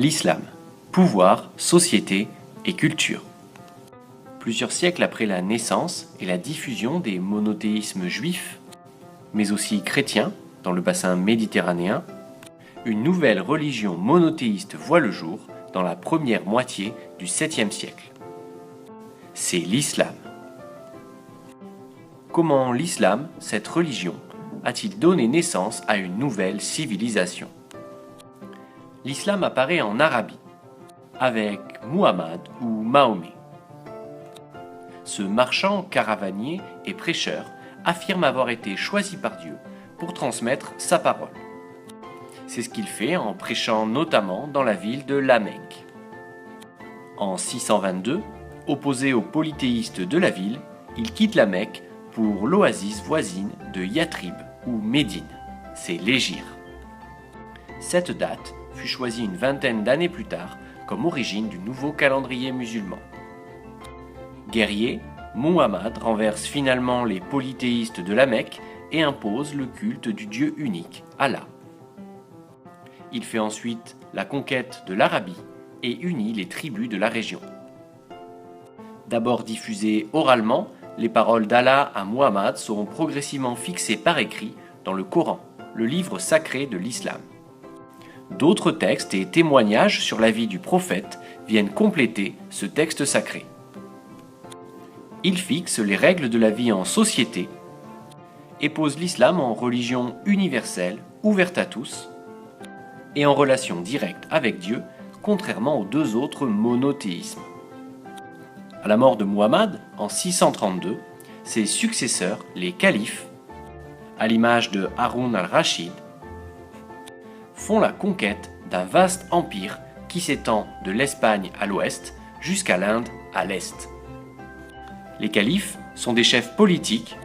L'islam, pouvoir, société et culture. Plusieurs siècles après la naissance et la diffusion des monothéismes juifs, mais aussi chrétiens dans le bassin méditerranéen, une nouvelle religion monothéiste voit le jour dans la première moitié du 7e siècle. C'est l'islam. Comment l'islam, cette religion, a-t-il donné naissance à une nouvelle civilisation? L'islam apparaît en Arabie, avec Muhammad ou Mahomet. Ce marchand caravanier et prêcheur affirme avoir été choisi par Dieu pour transmettre sa parole. C'est ce qu'il fait en prêchant notamment dans la ville de La Mecque. En 622, opposé aux polythéistes de la ville, il quitte la Mecque pour l'oasis voisine de Yathrib ou Médine, c'est l'Hégire. Cette date fut choisie une vingtaine d'années plus tard comme origine du nouveau calendrier musulman. Guerrier, Muhammad renverse finalement les polythéistes de la Mecque et impose le culte du Dieu unique, Allah. Il fait ensuite la conquête de l'Arabie et unit les tribus de la région. D'abord diffusées oralement, les paroles d'Allah à Muhammad seront progressivement fixées par écrit dans le Coran, le livre sacré de l'islam. D'autres textes et témoignages sur la vie du prophète viennent compléter ce texte sacré. Il fixe les règles de la vie en société et pose l'islam en religion universelle, ouverte à tous, et en relation directe avec Dieu, contrairement aux deux autres monothéismes. À la mort de Muhammad, en 632, ses successeurs, les califes, à l'image de Haroun al-Rachid, font la conquête d'un vaste empire qui s'étend de l'Espagne à l'ouest jusqu'à l'Inde à l'est. Les califes sont des chefs politiques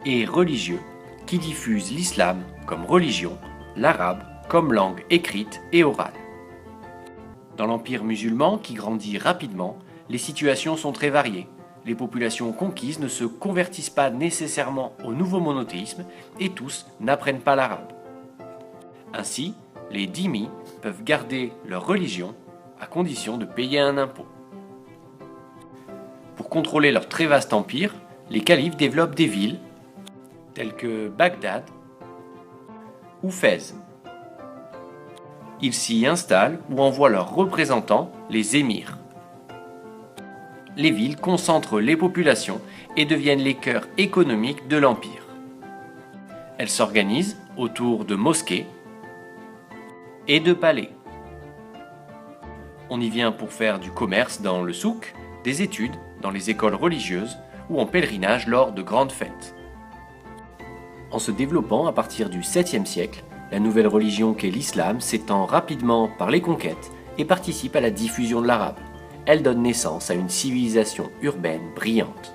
et religieux qui diffusent l'islam comme religion, l'arabe comme langue écrite et orale. Dans l'empire musulman qui grandit rapidement, les situations sont très variées. Les populations conquises ne se convertissent pas nécessairement au nouveau monothéisme et tous n'apprennent pas l'arabe. Ainsi, les dhimmis peuvent garder leur religion à condition de payer un impôt. Pour contrôler leur très vaste empire, les califes développent des villes telles que Bagdad ou Fès. Ils s'y installent ou envoient leurs représentants, les émirs. Les villes concentrent les populations et deviennent les cœurs économiques de l'empire. Elles s'organisent autour de mosquées et de palais. On y vient pour faire du commerce dans le souk, des études dans les écoles religieuses ou en pèlerinage lors de grandes fêtes. En se développant à partir du 7e siècle, la nouvelle religion qu'est l'islam s'étend rapidement par les conquêtes et participe à la diffusion de l'arabe. Elle donne naissance à une civilisation urbaine brillante.